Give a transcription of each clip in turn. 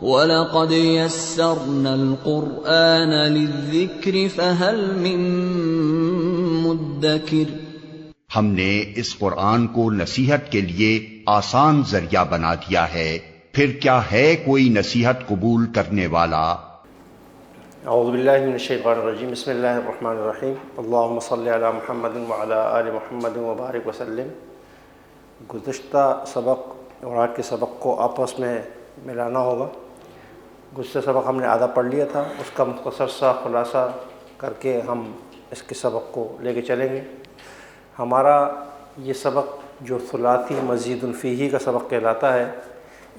وَلَقَدْ يَسَّرْنَا الْقُرْآنَ لِلذِّكْرِ فَهَلْ مِن مُّدَّكِرٍ۔ ہم نے اس قرآن کو نصیحت کے لیے آسان ذریعہ بنا دیا ہے، پھر کیا ہے کوئی نصیحت قبول کرنے والا؟ اعوذ باللہ من الشیطان الرجیم، بسم اللہ الرحمن الرحیم، اللہم صلی علی محمد وعلی آل محمد وبارک وسلم۔ گزشتہ سبق اور آج کے سبق کو آپس میں ملانا ہوگا۔ گزشتہ سبق ہم نے آدھا پڑھ لیا تھا، اس کا مختصر سا خلاصہ کر کے ہم اس کے سبق کو لے کے چلیں گے۔ ہمارا یہ سبق جو ثلاثی مزید فیہ کا سبق کہلاتا ہے،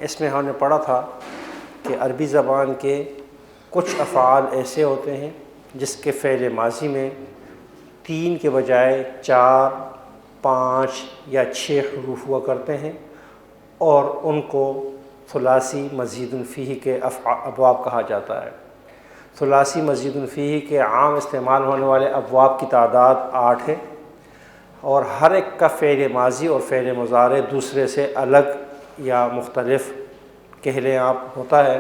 اس میں ہم نے پڑھا تھا کہ عربی زبان کے کچھ افعال ایسے ہوتے ہیں جس کے فعل ماضی میں 3 کے بجائے 4، 5 یا 6 حروف ہوا کرتے ہیں، اور ان کو ثلاثی مزید فیہ کے ابواب کہا جاتا ہے۔ ثلاثی مزید فیہ کے عام استعمال ہونے والے ابواب کی تعداد 8 ہے، اور ہر ایک کا فعل ماضی اور فعل مضارع دوسرے سے الگ یا مختلف کہہ لیں آپ ہوتا ہے۔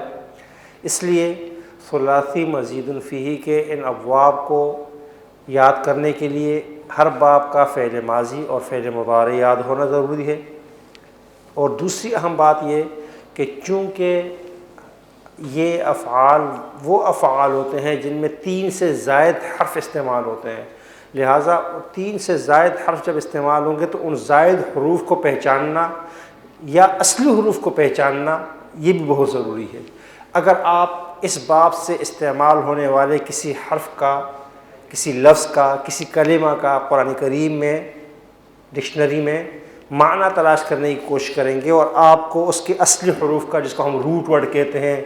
اس لیے ثلاثی مزید فیہ کے ان ابواب کو یاد کرنے کے لیے ہر باب کا فعل ماضی اور فعل مضارع یاد ہونا ضروری ہے۔ اور دوسری اہم بات یہ کہ چونکہ یہ افعال وہ افعال ہوتے ہیں جن میں 3 سے زائد حرف استعمال ہوتے ہیں، لہٰذا 3 سے زائد حرف جب استعمال ہوں گے تو ان زائد حروف کو پہچاننا یا اصلی حروف کو پہچاننا یہ بھی بہت ضروری ہے۔ اگر آپ اس باب سے استعمال ہونے والے کسی حرف کا، کسی لفظ کا، کسی کلمہ کا قرآن کریم میں ڈکشنری میں معنی تلاش کرنے کی کوشش کریں گے، اور آپ کو اس کے اصلی حروف کا، جس کو ہم روٹ ورڈ کہتے ہیں،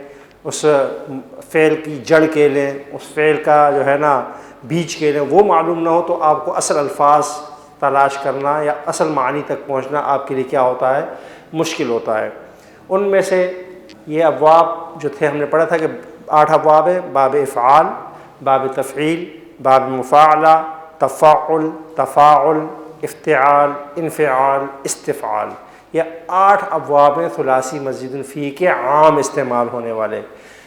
اس فعل کی جڑ کہہ لیں، اس فعل کا جو ہے نا بیج کہہ لیں، وہ معلوم نہ ہو تو آپ کو اصل الفاظ تلاش کرنا یا اصل معنی تک پہنچنا آپ کے لیے کیا ہوتا ہے، مشکل ہوتا ہے۔ ان میں سے یہ ابواب جو تھے ہم نے پڑھا تھا کہ 8 ابواب ہیں: باب افعال، باب تفعیل، باب مفاعلہ، تفاعل، تفاعل، افتعال، انفعال، استفعال۔ یہ 8 ابواب ہیں ثلاثی مزید فیہ کے عام استعمال ہونے والے،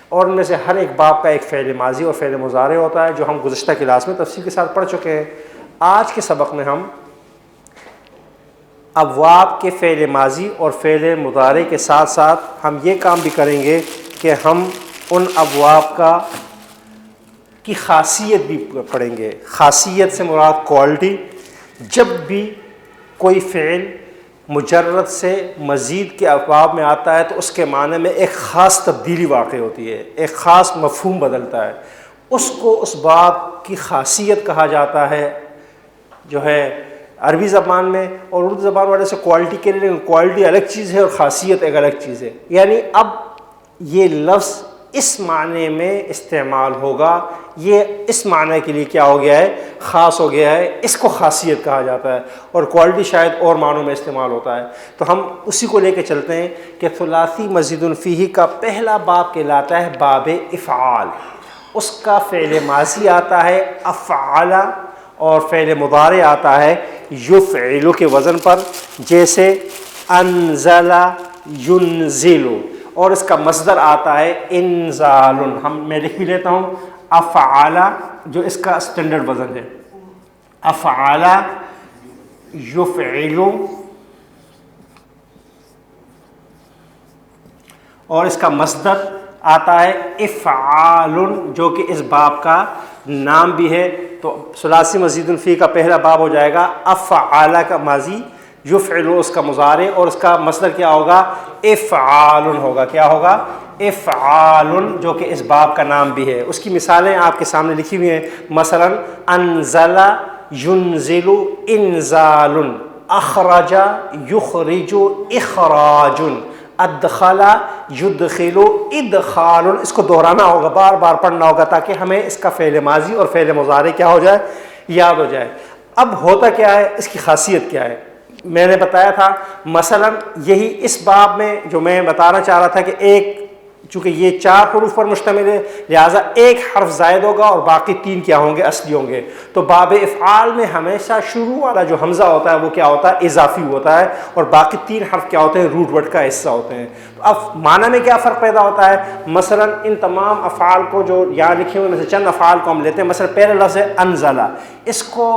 اور ان میں سے ہر ایک باب کا ایک فعل ماضی اور فعل مضارع ہوتا ہے، جو ہم گزشتہ کلاس میں تفصیل کے ساتھ پڑھ چکے ہیں۔ آج کے سبق میں ہم ابواب کے فعل ماضی اور فعل مضارع کے ساتھ ساتھ ہم یہ کام بھی کریں گے کہ ہم ان ابواب کی خاصیت بھی پڑھیں گے۔ خاصیت سے مراد کوالٹی۔ جب بھی کوئی فعل مجرد سے مزید کے ابواب میں آتا ہے تو اس کے معنی میں ایک خاص تبدیلی واقع ہوتی ہے، ایک خاص مفہوم بدلتا ہے، اس کو اس باب کی خاصیت کہا جاتا ہے، جو ہے عربی زبان میں۔ اور اردو زبان والے سے کوالٹی کے لیے، کوالٹی الگ چیز ہے اور خاصیت ایک الگ چیز ہے۔ یعنی اب یہ لفظ اس معنی میں استعمال ہوگا، یہ اس معنی کے لیے کیا ہو گیا ہے، خاص ہو گیا ہے، اس کو خاصیت کہا جاتا ہے، اور کوالٹی شاید اور معنوں میں استعمال ہوتا ہے۔ تو ہم اسی کو لے کے چلتے ہیں کہ ثلاثی مزید فیہ کا پہلا باب کہلاتا ہے باب افعال۔ اس کا فعل ماضی آتا ہے افعل، اور فعل مضارع آتا ہے یفعل کے وزن پر، جیسے انزل ینزل، اور اس کا مصدر آتا ہے انزال۔ میں لکھ بھی لیتا ہوں افعل، جو اس کا اسٹینڈرڈ وزن ہے، افعل یفعل، اور اس کا مصدر آتا ہے افعال، جو کہ اس باب کا نام بھی ہے۔ تو ثلاثی مزید فیہ کا پہلا باب ہو جائے گا افعال کا ماضی، یفعل اس کا مضارع، اور اس کا مصدر کیا ہوگا، افعال ہوگا۔ کیا ہوگا، افعال، جو کہ اس باب کا نام بھی ہے۔ اس کی مثالیں آپ کے سامنے لکھی ہوئی ہیں، مثلا انزل ینزل انزال، اخرج یخرج اخراج، ادخل یدخل ادخال۔ اس کو دہرانا ہوگا، بار بار پڑھنا ہوگا تاکہ ہمیں اس کا فعل ماضی اور فعل مضارع کیا ہو جائے، یاد ہو جائے۔ اب ہوتا کیا ہے، اس کی خاصیت کیا ہے؟ میں نے بتایا تھا مثلا یہی اس باب میں جو میں بتانا چاہ رہا تھا کہ ایک چونکہ یہ 4 حروف پر مشتمل ہے لہٰذا ایک حرف زائد ہوگا اور باقی 3 کیا ہوں گے؟ اصلی ہوں گے. تو باب افعال میں ہمیشہ شروع والا جو حمزہ ہوتا ہے وہ کیا ہوتا ہے؟ اضافی ہوتا ہے، اور باقی 3 حرف کیا ہوتے ہیں؟ روٹ ورڈ کا حصہ ہوتے ہیں. تو اب معنی میں کیا فرق پیدا ہوتا ہے؟ مثلا ان تمام افعال کو جو یہاں لکھے ہوئے میں سے چند افعال کو ہم لیتے ہیں. مثلا پہلا لفظ ہے انزلہ، اس کو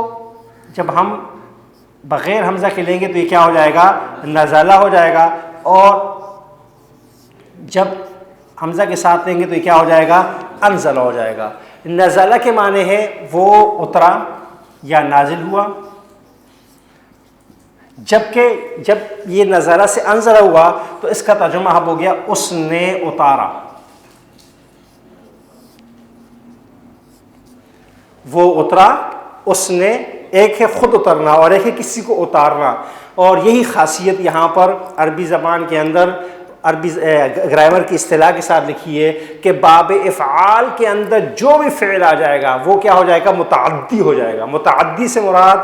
جب ہم بغیر حمزہ کے لیں گے تو یہ کیا ہو جائے گا؟ نزلہ ہو جائے گا، اور جب حمزہ کے ساتھ لیں گے تو یہ کیا ہو جائے گا؟ انزلہ ہو جائے گا. نزلہ کے معنی ہے وہ اترا یا نازل ہوا، جبکہ جب یہ نزلہ سے انزلہ ہوا تو اس کا ترجمہ اب ہو گیا اس نے اتارا. وہ اترا، اس نے، ایک ہے خود اترنا اور ایک ہے کسی کو اتارنا. اور یہی خاصیت یہاں پر عربی زبان کے اندر عربی گرامر کی اصطلاح کے ساتھ لکھی ہے کہ باب افعال کے اندر جو بھی فعل آ جائے گا وہ کیا ہو جائے گا؟ متعدی ہو جائے گا. متعدی سے مراد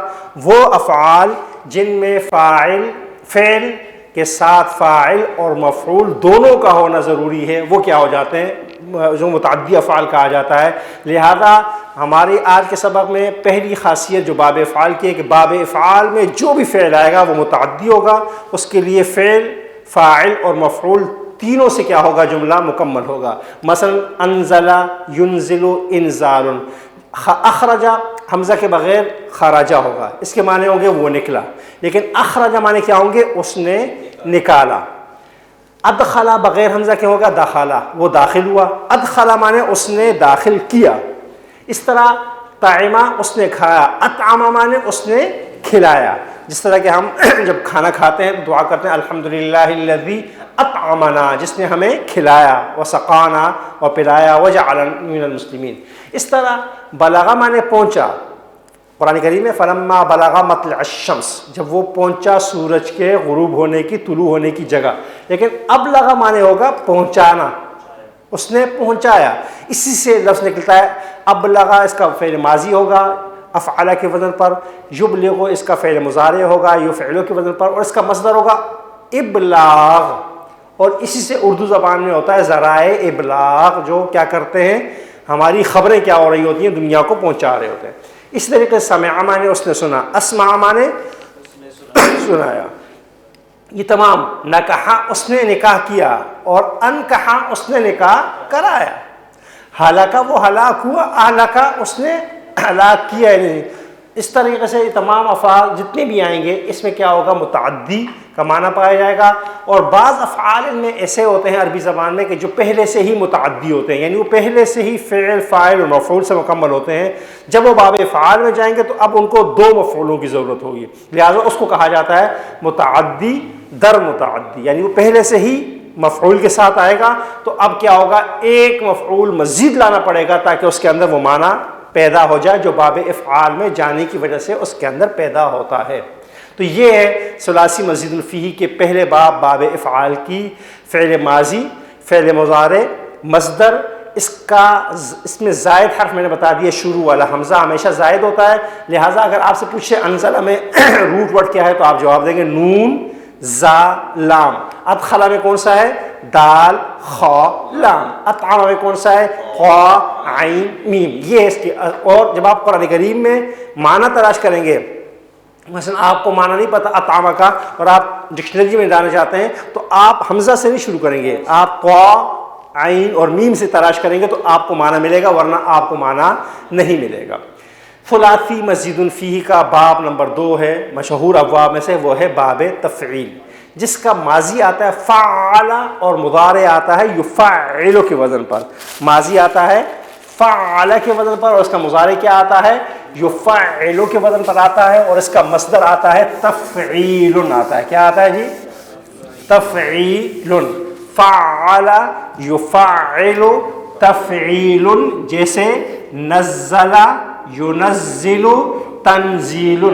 وہ افعال جن میں فعل کے ساتھ فاعل اور مفعول دونوں کا ہونا ضروری ہے، وہ کیا ہو جاتے ہیں؟ جو متعدی افعال کہا جاتا ہے. لہذا ہمارے آج کے سبق میں پہلی خاصیت جو باب افعال کی ہے کہ باب افعال میں جو بھی فعل آئے گا وہ متعدی ہوگا، اس کے لیے فعل، فاعل اور مفعول تینوں سے کیا ہوگا؟ جملہ مکمل ہوگا. مثلا انزلہ، ینزل، انزال. اخرجہ حمزہ کے بغیر خراجہ ہوگا، اس کے معنی ہوں گے وہ نکلا، لیکن اخرجہ معنی کیا ہوں گے؟ اس نے نکالا. ادخلہ بغیر حمزہ کے ہوگا دخلہ، وہ داخل ہوا. ادخلہ معنی اس نے داخل کیا. اس طرح طعمہ اس نے کھایا، اطعمہ معنی اس نے کھلایا. جس طرح کہ ہم جب کھانا کھاتے ہیں تو دعا کرتے ہیں الحمدللہ الذی اطعمنا، جس نے ہمیں کھلایا، وسقانا اور پلایا، وجعلنا من المسلمین. اس طرح بلغہ معنی پہنچا. قرآن کریم میں فلما بلغ مطلع الشمس، جب وہ پہنچا سورج کے غروب ہونے کی، طلوع ہونے کی جگہ. لیکن ابلغ معنی ہوگا پہنچانا، اس نے پہنچایا. اسی سے لفظ نکلتا ہے ابلغ، اس کا فعل ماضی ہوگا افعل کے وزن پر، یبلغ اس کا فعل مضارع ہوگا یفعل کے وزن پر، اور اس کا مصدر ہوگا ابلاغ. اور اسی سے اردو زبان میں ہوتا ہے ذرائع ابلاغ، جو کیا کرتے ہیں؟ ہماری خبریں کیا ہو رہی ہوتی ہیں دنیا کو پہنچا رہے ہوتے ہیں. اس طریقے سے سمع معنی اس نے سنا، اسمع معنی سنایا. یہ تمام نکحا اس نے نکاح کیا، اور انکحا اس نے نکاح کرایا. ہلاکا وہ ہلاک ہوا، اہلکا اس نے ہلاک کیا. نہیں، اس طریقے سے یہ تمام افعال جتنے بھی آئیں گے اس میں کیا ہوگا؟ متعدی کا معنی پایا جائے گا. اور بعض افعال میں ایسے ہوتے ہیں عربی زبان میں کہ جو پہلے سے ہی متعدی ہوتے ہیں، یعنی وہ پہلے سے ہی فعل، فاعل اور مفعول سے مکمل ہوتے ہیں. جب وہ باب افعال میں جائیں گے تو اب ان کو 2 مفعولوں کی ضرورت ہوگی، لہٰذا اس کو کہا جاتا ہے متعدی در متعدی. یعنی وہ پہلے سے ہی مفعول کے ساتھ آئے گا تو اب کیا ہوگا؟ ایک مفعول مزید لانا پڑے گا تاکہ اس کے اندر وہ معنی پیدا ہو جائے جو باب افعال میں جانے کی وجہ سے اس کے اندر پیدا ہوتا ہے. تو یہ ہے ثلاثی مزید الفیہ کے پہلے باب، باب افعال کی. فعل ماضی، فعل مضارع، مصدر. اس میں زائد حرف میں نے بتا دیا، شروع والا حمزہ ہمیشہ زائد ہوتا ہے. لہٰذا اگر آپ سے پوچھے انزلہ میں روٹ ورڈ کیا ہے تو آپ جواب دیں گے نون زا لام. ادخلہ میں کون سا ہے؟ دال خا لام. اطعمہ میں کون سا ہے؟ قا عین میم. یہ اس کی. اور جب آپ قرآن کریم میں معنی تلاش کریں گے، مثلا آپ کو معنی نہیں پتہ اطعمہ کا اور آپ ڈکشنری میں ڈالنا چاہتے ہیں تو آپ حمزہ سے نہیں شروع کریں گے، آپ قا عین اور میم سے تلاش کریں گے تو آپ کو معنی ملے گا، ورنہ آپ کو معنی نہیں ملے گا. ثلاثی مزید الفیہ کا باب نمبر 2 ہے مشہور ابواب میں سے، وہ ہے باب تفعیل، جس کا ماضی آتا ہے فعل اور مضارع آتا ہے یفعل کے وزن پر. ماضی آتا ہے فعل کے وزن پر اور اس کا مضارع کیا آتا ہے؟ یفعل کے وزن پر آتا ہے، اور اس کا مصدر آتا ہے تفعیل آتا ہے. کیا آتا ہے جی؟ تفعیل. فعل یفعل تفعیل، جیسے نزل ینزل تنزیل.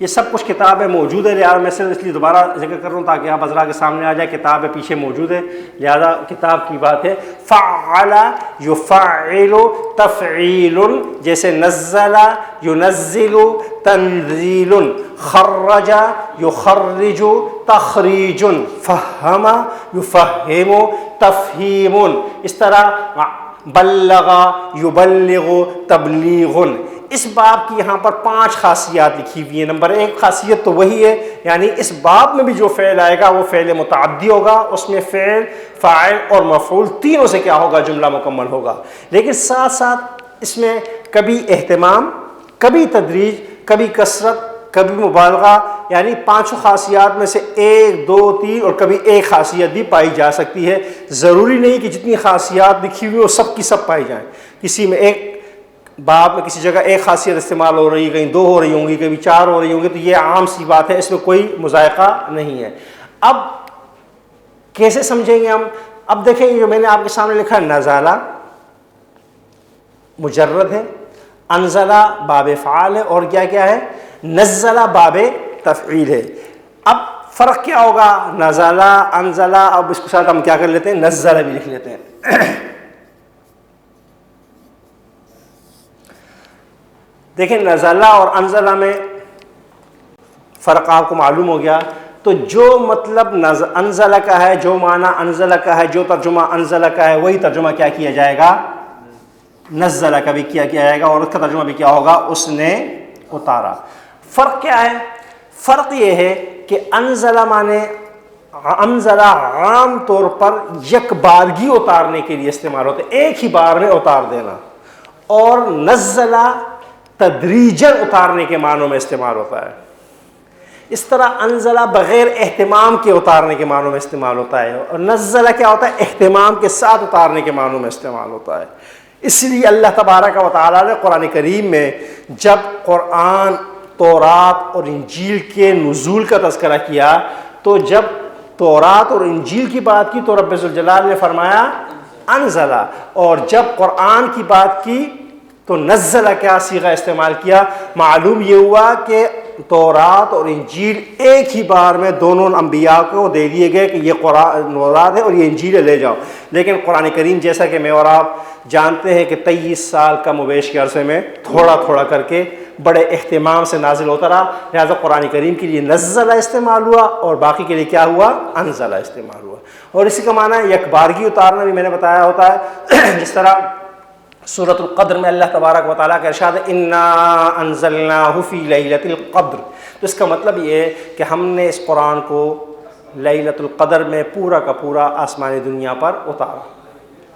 یہ سب کچھ کتاب میں موجود ہے، لہٰذا میں صرف اس لیے دوبارہ ذکر کر رہا ہوں تاکہ آپ حضرات کے سامنے آ جائے، کتاب ہے پیچھے موجود ہے، لہذا کتاب کی بات ہے۔ فعل یفعل تفعیل، جیسے نزل ینزل تنزیل، خرج یخرج تخریج، فہم یفہم تفہیم، اس طرح بلغ یبلغ تبلیغ۔ اس باب کی یہاں پر 5 خاصیات لکھی ہوئی ہیں۔ نمبر 1 خاصیت تو وہی ہے، یعنی اس باب میں بھی جو فعل آئے گا وہ فعل متعدی ہوگا، اس میں فعل، فاعل اور مفعول تینوں سے کیا ہوگا، جملہ مکمل ہوگا، لیکن ساتھ ساتھ اس میں کبھی اہتمام، کبھی تدریج، کبھی کثرت، کبھی مبالغہ، یعنی 5 خاصیات میں سے 1، 2، 3 اور کبھی ایک خاصیت بھی پائی جا سکتی ہے۔ ضروری نہیں کہ جتنی خاصیات لکھی ہوئی وہ سب کی سب پائی جائیں، کسی میں ایک باب میں کسی جگہ ایک خاصیت استعمال ہو رہی ہے، کہیں 2 ہو رہی ہوں گی، کبھی 4 ہو رہی ہوں گی، تو یہ عام سی بات ہے، اس میں کوئی مذائقہ نہیں ہے۔ اب کیسے سمجھیں گے ہم؟ اب دیکھیں جو میں نے آپ کے سامنے لکھا ہے، نزلہ مجرد ہے، انزلہ باب فعال ہے، اور کیا کیا ہے، نزلہ باب تفعیل ہے۔ اب فرق کیا ہوگا، نزلہ، انزلہ، اب اس کے ساتھ ہم کیا کر لیتے ہیں، نزلہ بھی لکھ لیتے ہیں۔ دیکھیں نزلہ اور انزلہ میں فرق آپ کو معلوم ہو گیا، تو جو مطلب انزلہ کا ہے، جو معنی انزلہ کا ہے، جو ترجمہ انزلہ کا ہے، وہی ترجمہ کیا کیا جائے گا، نزلہ کا بھی کیا کیا جائے گا، اور اس کا ترجمہ بھی کیا ہوگا، اس نے اتارا۔ فرق کیا ہے؟ فرق یہ ہے کہ انزلہ معنی، انزلہ عام طور پر یک بارگی اتارنے کے لیے استعمال ہوتا ہے، ایک ہی بار میں اتار دینا، اور نزلہ تدریجاً اتارنے کے معنوں میں استعمال ہوتا ہے۔ اس طرح انزلہ بغیر اہتمام کے اتارنے کے معنوں میں استعمال ہوتا ہے، اور نزلہ کیا ہوتا ہے، اہتمام کے ساتھ اتارنے کے معنوں میں استعمال ہوتا ہے۔ اس لیے اللہ تبارک و تعالیٰ نے قرآن کریم میں جب قرآن، تورات اور انجیل کے نزول کا تذکرہ کیا، تو جب تورات اور انجیل کی بات کی تو رب ذوالجلال نے فرمایا انزلہ، اور جب قرآن کی بات کی تو نزلہ کیا صیغہ استعمال کیا۔ معلوم یہ ہوا کہ تورات اور انجیل ایک ہی بار میں دونوں انبیاء کو دے دیے گئے کہ یہ قرآن تورات ہے اور یہ انجیل ہے، لے جاؤ، لیکن قرآن کریم جیسا کہ میں اور آپ جانتے ہیں کہ 23 سال کا مویش کے عرصے میں تھوڑا تھوڑا کر کے بڑے اہتمام سے نازل ہوتا رہا، لہٰذا قرآن کریم کے لیے نزلہ استعمال ہوا اور باقی کے لیے کیا ہوا، انزلہ استعمال ہوا۔ اور اسی کا معنی یک بارگی اتارنا بھی میں نے بتایا ہوتا ہے، جس طرح سورۃ القدر میں اللہ تبارک و تعالیٰ کا ارشاد ہے انا انزلناہ فی لیلۃ القدر، تو اس کا مطلب یہ ہے کہ ہم نے اس قرآن کو لیلۃ القدر میں پورا کا پورا آسمانی دنیا پر اتارا۔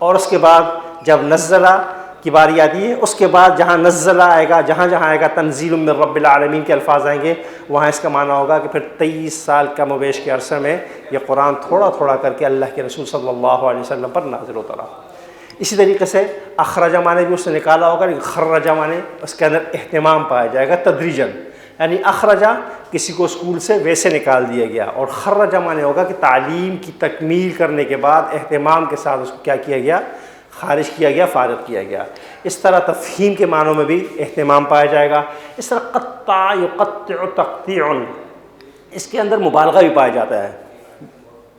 اور اس کے بعد جب نزلہ کی باری آتی ہے، اس کے بعد جہاں نزلہ آئے گا، جہاں جہاں آئے گا تنزیل من رب العالمین کے الفاظ آئیں گے، وہاں اس کا معنی ہوگا کہ پھر 23 سال کا مویش کے عرصے میں یہ قرآن تھوڑا تھوڑا کر کے اللہ کے رسول صلی اللہ علیہ وسلم پر نازل ہوتا رہا۔ اسی طریقے سے اخرجہ معنی بھی اس نے نکالا ہوگا، لیکن خرجہ معنی اس کے اندر اہتمام پایا جائے گا تدریجاً، یعنی اخرجہ کسی کو اسکول سے ویسے نکال دیا گیا، اور خرجہ معنی ہوگا کہ تعلیم کی تکمیل کرنے کے بعد اہتمام کے ساتھ اس کو کیا کیا گیا، خارج کیا گیا، فارغ کیا گیا۔ اس طرح تفہیم کے معنوں میں بھی اہتمام پایا جائے گا۔ اس طرح قطع یقطع تقطیع، اس کے اندر مبالغہ بھی پایا جاتا ہے،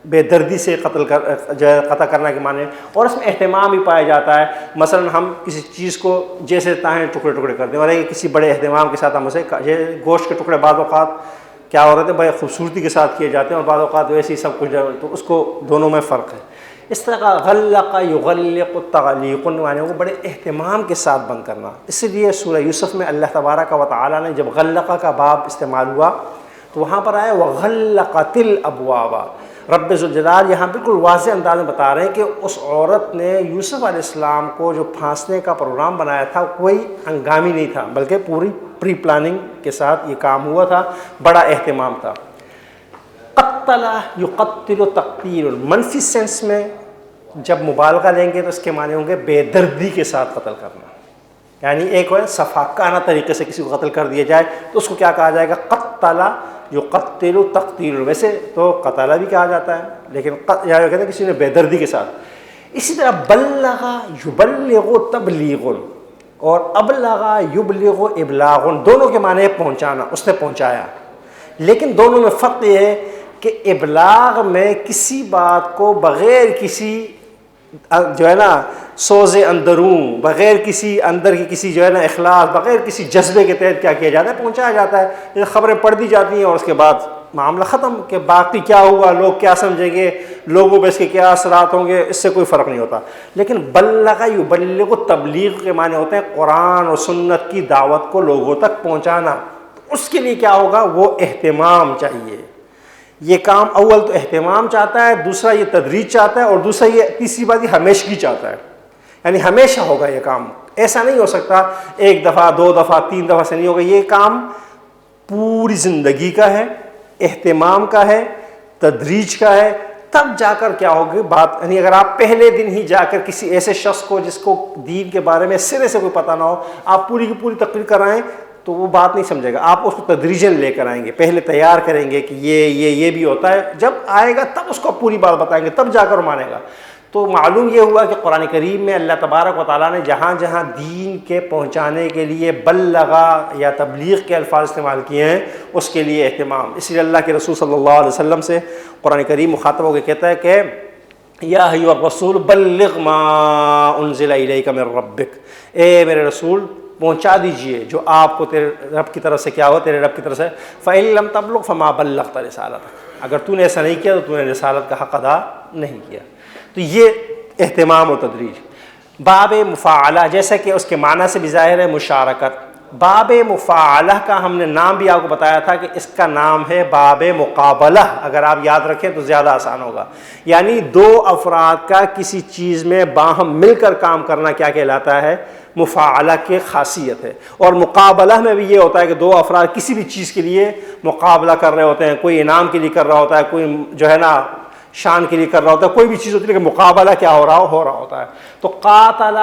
بے دردی سے قطع کرنا کے معنی، اور اس میں اہتمام بھی پایا جاتا ہے۔ مثلا ہم کسی چیز کو جیسے تاہیں ٹکڑے ٹکڑے کر دیں، اور کسی بڑے اہتمام کے ساتھ ہم اسے، گوشت کے ٹکڑے بعض اوقات کیا ہو رہے تھے، بڑے خوبصورتی کے ساتھ کیے جاتے ہیں، اور بعض اوقات ویسے ہی سب کچھ، تو اس کو دونوں میں فرق ہے۔ اس طرح کا غلق یغلق تغلیق معنی وہ بڑے اہتمام کے ساتھ بند کرنا۔ اس لیے سورہ یوسف میں اللہ تبارک و تعالیٰ نے جب غلقہ کا باب استعمال ہوا تو وہاں پر آیا وغلقت الابواب۔ رب ذوالجلال یہاں بالکل واضح انداز میں بتا رہے ہیں کہ اس عورت نے یوسف علیہ السلام کو جو پھانسنے کا پروگرام بنایا تھا کوئی ہنگامی نہیں تھا، بلکہ پوری پری پلاننگ کے ساتھ یہ کام ہوا تھا، بڑا اہتمام تھا۔ قتل یقتل تقتیل، منفی سینس میں جب مبالغہ لیں گے تو اس کے معنی ہوں گے بے دردی کے ساتھ قتل کرنا، یعنی ایک صفاقانہ طریقے سے کسی کو قتل کر دیا جائے تو اس کو کیا کہا جائے گا، قتل یقتل تقتیل۔ ویسے تو قتل بھی کہا جاتا ہے، لیکن کہتے ہیں کسی نے بے دردی کے ساتھ۔ اسی طرح بلغ یبلغ تبلیغ، اور ابلغ یبلغ ابلاغ دونوں کے معنی پہنچانا، اس نے پہنچایا، لیکن دونوں میں فرق یہ ہے کہ ابلاغ میں کسی بات کو بغیر کسی جو ہے نا سوز اندرون، بغیر کسی اندر کی کسی جو ہے نا اخلاص، بغیر کسی جذبے کے تحت کیا کیا جاتا ہے، پہنچایا جاتا ہے. یہ خبریں پڑھ دی جاتی ہیں اور اس کے بعد معاملہ ختم، کہ باقی کیا ہوا، لوگ کیا سمجھیں گے، لوگوں پہ اس کے کیا اثرات ہوں گے، اس سے کوئی فرق نہیں ہوتا. لیکن بلغ یبلغ تبلیغ کے معنی ہوتے ہیں قرآن اور سنت کی دعوت کو لوگوں تک پہنچانا. اس کے لیے کیا ہوگا، وہ اہتمام چاہیے. یہ کام اول تو اہتمام چاہتا ہے، دوسرا یہ تدریج چاہتا ہے، اور دوسرا یہ تیسری بات یہ ہمیشگی چاہتا ہے. یعنی ہمیشہ ہوگا یہ کام، ایسا نہیں ہو سکتا ایک دفعہ 2 دفعہ 3 دفعہ سے نہیں ہوگا. یہ کام پوری زندگی کا ہے، اہتمام کا ہے، تدریج کا ہے. تب جا کر کیا ہوگی بات. یعنی اگر آپ پہلے دن ہی جا کر کسی ایسے شخص کو جس کو دین کے بارے میں سرے سے کوئی پتہ نہ ہو، آپ پوری کی پوری تقریر کرائیں تو وہ بات نہیں سمجھے گا. آپ اس کو تدریجاً لے کر آئیں گے، پہلے تیار کریں گے کہ یہ بھی ہوتا ہے. جب آئے گا تب اس کو پوری بات بتائیں گے، تب جا کر مانے گا. تو معلوم یہ ہوا کہ قرآن کریم میں اللہ تبارک و تعالیٰ نے جہاں جہاں دین کے پہنچانے کے لیے بلغا یا تبلیغ کے الفاظ استعمال کیے ہیں، اس کے لیے اہتمام. اس لیے اللہ کے رسول صلی اللہ علیہ وسلم سے قرآن کریم مخاطب ہو کے کہتا ہے کہ یا ایھا الرسول بلغ ما انزل الیک من ربک، اے میرے رسول پہنچا دیجئے جو آپ کو تیرے رب کی طرف سے کیا ہو، تیرے رب کی طرف سے. فإن لم تبلغ فما بلغت رسالتک، اگر تو نے ایسا نہیں کیا تو تو نے رسالت کا حق ادا نہیں کیا. تو یہ اہتمام و تدریج. باب مفاعلہ، جیسا کہ اس کے معنی سے بھی ظاہر ہے مشارکت. باب مفاعلہ کا ہم نے نام بھی آپ کو بتایا تھا کہ اس کا نام ہے باب مقابلہ. اگر آپ یاد رکھیں تو زیادہ آسان ہوگا. یعنی 2 افراد کا کسی چیز میں باہم مل کر کام کرنا کیا کہلاتا ہے، مفاعلہ کی خاصیت ہے. اور مقابلہ میں بھی یہ ہوتا ہے کہ 2 افراد کسی بھی چیز کے لیے مقابلہ کر رہے ہوتے ہیں. کوئی انعام کے لیے کر رہا ہوتا ہے، کوئی جو ہے نا شان کے لیے کر رہا ہوتا ہے، کوئی بھی چیز ہوتی ہے، لیکن مقابلہ کیا ہو رہا ہوتا ہے. تو قاتل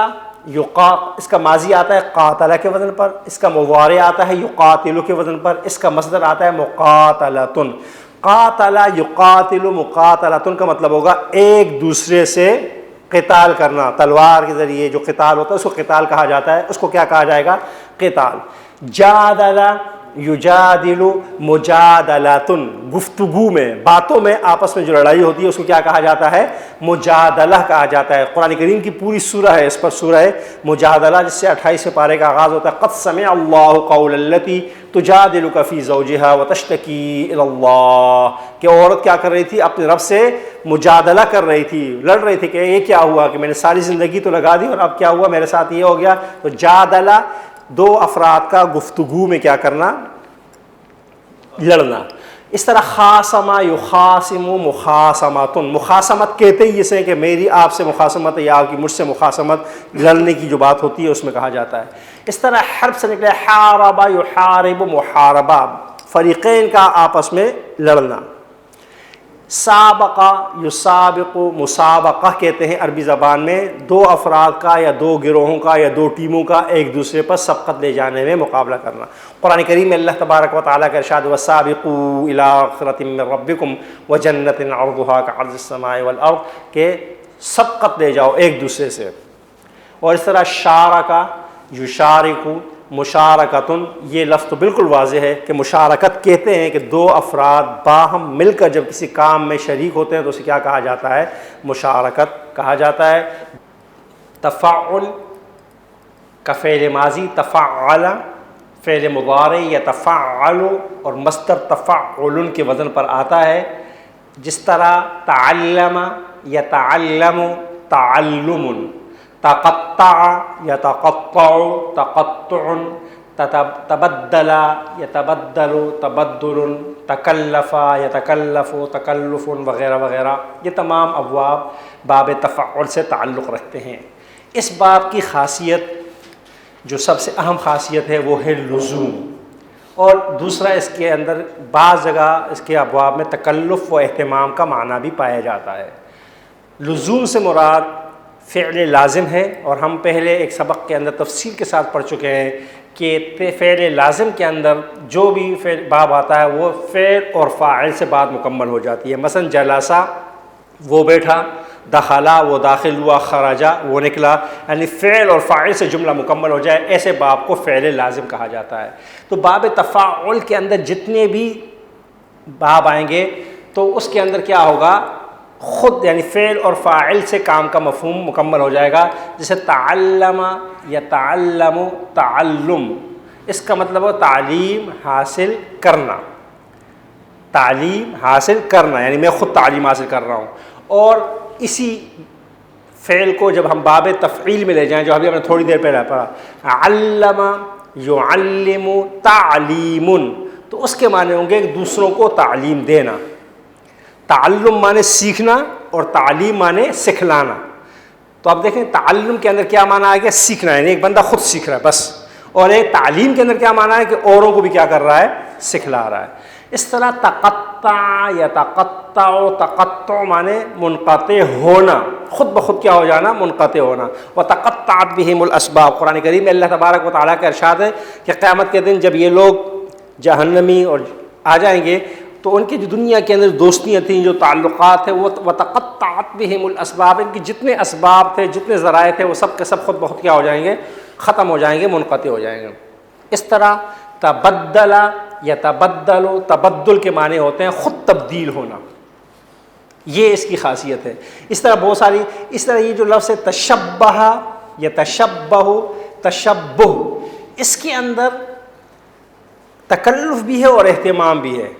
اس کا ماضی آتا ہے قاتلہ کے وزن پر، اس کا مضارع آتا ہے یقاتل کے وزن پر، اس کا مصدر آتا ہے مقاتلۃ. قاتل یقاتل مقاتلۃ کا مطلب ہوگا ایک دوسرے سے قتال کرنا. تلوار کے ذریعے جو قتال ہوتا ہے اس کو قتال کہا جاتا ہے. اس کو کیا کہا جائے گا، قتال. جادل یجادل مجادلۃ، گفتگو میں، باتوں میں آپس میں جو لڑائی ہوتی ہے اس کو کیا کہا جاتا ہے، مجادلہ کہا جاتا ہے. قرآن کریم کی پوری سورہ ہے اس پر، سورہ مجادلہ، جس سے 28 پارے کا آغاز ہوتا ہے. قد سمع اللہ قول التی تجادلک فی زوجہا وتشتکی الی اللہ، کہ عورت کیا کر رہی تھی، اپنے رب سے مجادلہ کر رہی تھی، لڑ رہی تھی کہ یہ کیا ہوا کہ میں نے ساری زندگی تو لگا دی اور اب کیا ہوا میرے ساتھ یہ ہو گیا. تو جادلہ 2 افراد کا گفتگو میں کیا کرنا، لڑنا. اس طرح خاصمہ یخاصم مخاصمۃ، مخاصمت کہتے ہی اسے کہ میری آپ سے مخاصمت ہے یا آپ کی مجھ سے مخاصمت، لڑنے کی جو بات ہوتی ہے اس میں کہا جاتا ہے. اس طرح حرب سے نکلے حارب یحارب محاربہ، فریقین کا آپس میں لڑنا. سابقہ یسابق مسابقہ کہتے ہیں عربی زبان میں 2 افراد کا یا 2 گروہوں کا یا 2 ٹیموں کا ایک دوسرے پر سبقت لے جانے میں مقابلہ کرنا. قرآن کریم میں اللہ تبارک و تعالیٰ کا ارشاد وَسَابِقُوا إِلَىٰ مَغْفِرَةٍ مِّن رَّبِّكُمْ وَجَنَّةٍ عَرْضُهَا كَعَرْضِ السَّمَاءِ وَالْأَرْضِ، کہ سبقت لے جاؤ ایک دوسرے سے. اور اس طرح شارکہ یشارکو مشارکتن، یہ لفظ تو بالکل واضح ہے کہ مشارکت کہتے ہیں کہ 2 افراد باہم مل کر جب کسی کام میں شریک ہوتے ہیں تو اسے کیا کہا جاتا ہے، مشارکت کہا جاتا ہے. تفعل کا فعل ماضی، تفعل فعل مضارع یتفعل، اور مصدر تفعل کے وزن پر آتا ہے. جس طرح تعلم یتعلم تعلم، تقطع یتقطع تقطع، تبدل یتبدل تبدل، تکلف یتکلف تکلف، وغیرہ وغیرہ. یہ تمام ابواب باب تفعل سے تعلق رکھتے ہیں. اس باب کی خاصیت جو سب سے اہم خاصیت ہے وہ ہے لزوم. اور دوسرا اس کے اندر بعض جگہ اس کے ابواب میں تکلف و اہتمام کا معنی بھی پایا جاتا ہے. لزوم سے مراد فعل لازم ہے، اور ہم پہلے ایک سبق کے اندر تفصیل کے ساتھ پڑھ چکے ہیں کہ فعل لازم کے اندر جو بھی باب آتا ہے وہ فعل اور فاعل سے بات مکمل ہو جاتی ہے. مثلا جلسہ وہ بیٹھا، دخلا وہ داخل ہوا، خرجا وہ نکلا، یعنی فعل اور فاعل سے جملہ مکمل ہو جائے، ایسے باب کو فعل لازم کہا جاتا ہے۔ تو باب تفاعل کے اندر جتنے بھی باب آئیں گے تو اس کے اندر کیا ہوگا، خود یعنی فعل اور فاعل سے کام کا مفہوم مکمل ہو جائے گا۔ جیسے تعلم یتعلم، تعلم اس کا مطلب ہے تعلیم حاصل کرنا، تعلیم حاصل کرنا، یعنی میں خود تعلیم حاصل کر رہا ہوں۔ اور اسی فعل کو جب ہم باب تفعیل میں لے جائیں، جو ابھی ہم نے تھوڑی دیر پہلے پڑھا، علم یعلم تعلیم، تو اس کے معنی ہوں گے دوسروں کو تعلیم دینا۔ تعلم معنی سیکھنا اور تعلیم معنی سکھلانا۔ تو اب دیکھیں تعلم کے اندر کیا معنی آ گیا، سیکھنا، یعنی ایک بندہ خود سیکھ رہا ہے بس، اور ایک تعلیم کے اندر کیا معنی ہے کہ اوروں کو بھی کیا کر رہا ہے، سکھلا رہا ہے۔ اس طرح تقطع یتقطع، تقطع معنی منقطع ہونا، خود بخود کیا ہو جانا، منقطع ہونا۔ وتقطعت بہم الاسباب، قرآن کریم میں اللہ تبارک و تعالیٰ کا ارشاد ہے کہ قیامت کے دن جب یہ لوگ جہنمی اور آ جائیں گے تو ان کی جو دنیا کے اندر دوستیاں تھیں، جو تعلقات تھے، وہ وتقطعت بہم الاسباب، ان کی جتنے اسباب تھے، جتنے ذرائع تھے، وہ سب کے سب خود بخود کیا ہو جائیں گے، ختم ہو جائیں گے، منقطع ہو جائیں گے۔ اس طرح تبدل یتبدل، تبدل کے معنی ہوتے ہیں خود تبدیل ہونا، یہ اس کی خاصیت ہے۔ اس طرح بہت ساری، اس طرح یہ جو لفظ ہے تشبہ یتشبہ، تشبہ، اس کے اندر تکلف بھی ہے اور اہتمام بھی ہے۔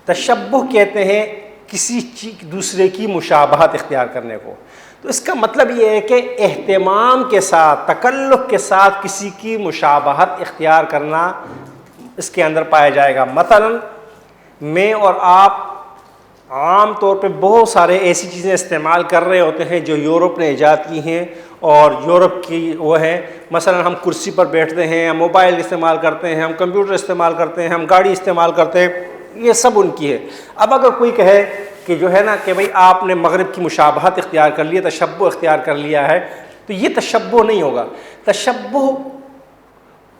تشبہ کہتے ہیں کسی دوسرے کی مشابہت اختیار کرنے کو، تو اس کا مطلب یہ ہے کہ اہتمام کے ساتھ، تکلف کے ساتھ کسی کی مشابہت اختیار کرنا اس کے اندر پایا جائے گا۔ مثلا میں اور آپ عام طور پہ بہت سارے ایسی چیزیں استعمال کر رہے ہوتے ہیں جو یورپ نے ایجاد کی ہیں اور یورپ کی وہ ہیں۔ مثلا ہم کرسی پر بیٹھتے ہیں، ہم موبائل استعمال کرتے ہیں، ہم کمپیوٹر استعمال کرتے ہیں، ہم گاڑی استعمال کرتے ہیں، یہ سب ان کی ہے۔ اب اگر کوئی کہے کہ جو ہے نا کہ بھئی آپ نے مغرب کی مشابہت اختیار کر لی ہے، تشبہ اختیار کر لیا ہے، تو یہ تشبہ نہیں ہوگا۔ تشبہ